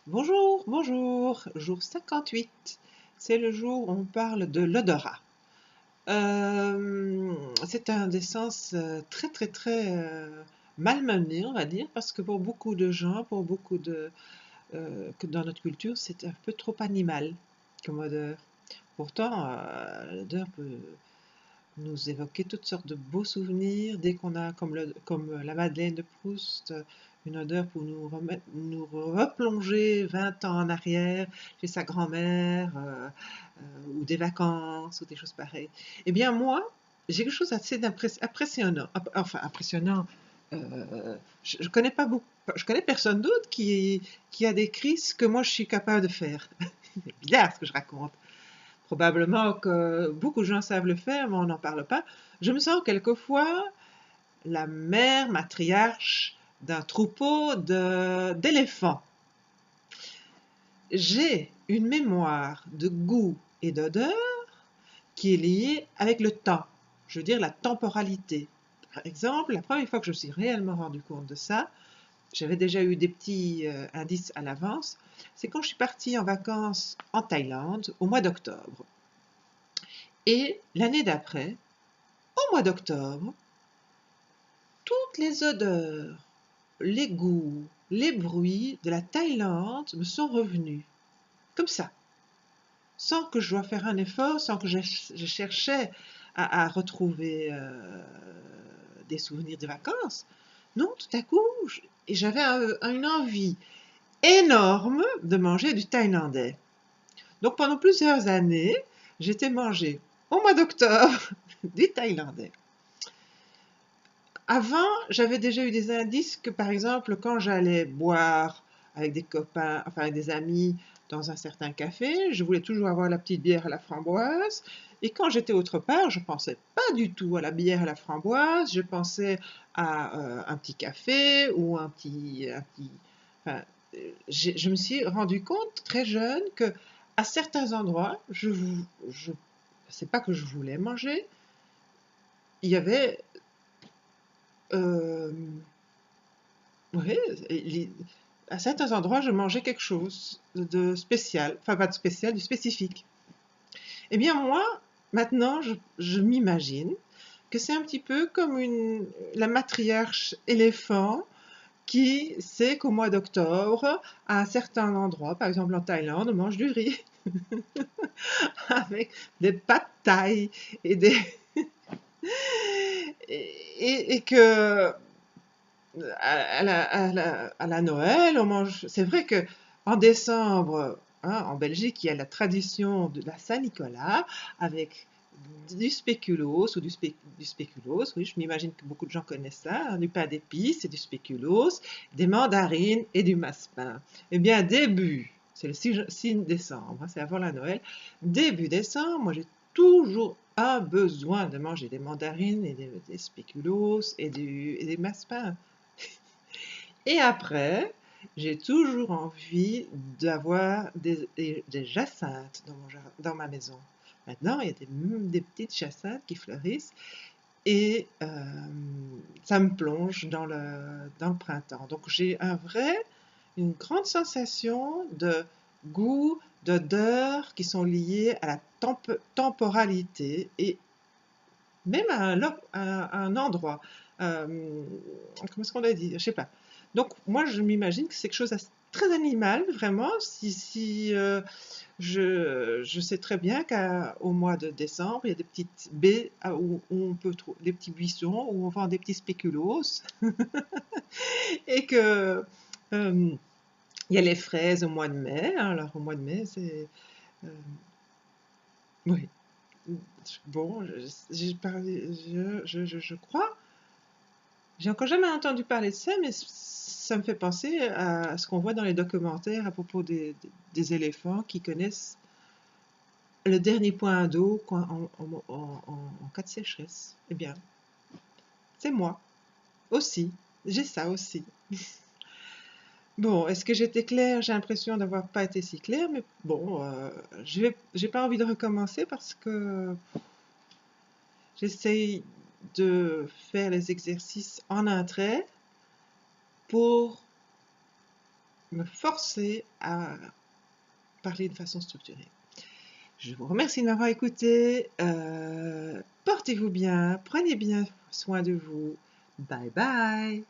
Bonjour, bonjour, jour 58. C'est le jour où on parle de l'odorat. C'est un des sens très malmené, on va dire, parce que pour beaucoup de gens, pour beaucoup que dans notre culture, c'est un peu trop animal comme odeur. Pourtant, l'odeur peut nous évoquer toutes sortes de beaux souvenirs dès qu'on a, comme la Madeleine de Proust, une odeur pour nous replonger 20 ans en arrière chez sa grand-mère, ou des vacances, ou des choses pareilles. Eh bien, moi, j'ai quelque chose assez impressionnant. Enfin, impressionnant. Je connais pas beaucoup, je connais personne d'autre qui a décrit ce que moi je suis capable de faire. C'est bizarre ce que je raconte. Probablement que beaucoup de gens savent le faire, mais on n'en parle pas. Je me sens quelquefois la mère matriarche d'un troupeau d'éléphants. J'ai une mémoire de goût et d'odeur qui est liée avec le temps, je veux dire la temporalité. Par exemple, la première fois que je me suis réellement rendu compte de ça, j'avais déjà eu des petits indices à l'avance, c'est quand je suis partie en vacances en Thaïlande au mois d'octobre. Et l'année d'après, au mois d'octobre, toutes les odeurs, les goûts, les bruits de la Thaïlande me sont revenus. Comme ça, sans que je dois faire un effort, sans que je cherchais à retrouver des souvenirs de vacances. Non, tout à coup, j'avais une envie énorme de manger du thaïlandais. Donc pendant plusieurs années, j'étais mangé au mois d'octobre du thaïlandais. Avant, j'avais déjà eu des indices que, par exemple, quand j'allais boire avec des copains, enfin avec des amis dans un certain café, je voulais toujours avoir la petite bière à la framboise. Et quand j'étais autre part, je pensais pas du tout à la bière à la framboise, je pensais à un petit café ou enfin, je me suis rendu compte très jeune que à certains endroits, je c'est pas que je voulais manger, il y avait euh, oui, à certains endroits, je mangeais quelque chose de spécial, enfin pas de spécial, du spécifique. Eh bien moi, maintenant, je m'imagine que c'est un petit peu comme la matriarche éléphant qui sait qu'au mois d'octobre, à un certain endroit, par exemple en Thaïlande, on mange du riz avec des pâtes thaï et des et que à la Noël, on mange. C'est vrai que en décembre, hein, en Belgique, il y a la tradition de la Saint-Nicolas avec du spéculoos ou du spéculoos. Oui, je m'imagine que beaucoup de gens connaissent ça, hein, du pain d'épices et du spéculoos, des mandarines et du massepain. Eh bien, c'est le 6 décembre, hein, c'est avant la Noël. Début décembre, moi j'ai toujours un besoin de manger des mandarines et des spéculoos et des massepains. Et après, j'ai toujours envie d'avoir des jacinthes dans ma maison. Maintenant, il y a des petites jacinthes qui fleurissent et ça me plonge dans le printemps. Donc j'ai une grande sensation de goût, d'odeur qui sont liées à la temporalité et même à un endroit. Comment est-ce qu'on a dit? Je sais pas. Donc moi je m'imagine que c'est quelque chose de très animal, vraiment. Si je sais très bien qu'au mois de décembre, il y a des petites baies où on peut trouver des petits buissons où on vend des petits spéculoos et que il y a les fraises au mois de mai. Hein. Alors au mois de mai, c'est euh, oui. Bon, je crois. J'ai encore jamais entendu parler de ça, mais ça me fait penser à ce qu'on voit dans les documentaires à propos des éléphants qui connaissent le dernier point d'eau en cas de sécheresse. Eh bien, c'est moi aussi. J'ai ça aussi. Bon, est-ce que j'étais claire? J'ai l'impression d'avoir pas été si claire, mais bon, j'ai pas envie de recommencer parce que j'essaye de faire les exercices en un trait pour me forcer à parler de façon structurée. Je vous remercie de m'avoir écouté. Portez-vous bien, prenez bien soin de vous. Bye bye.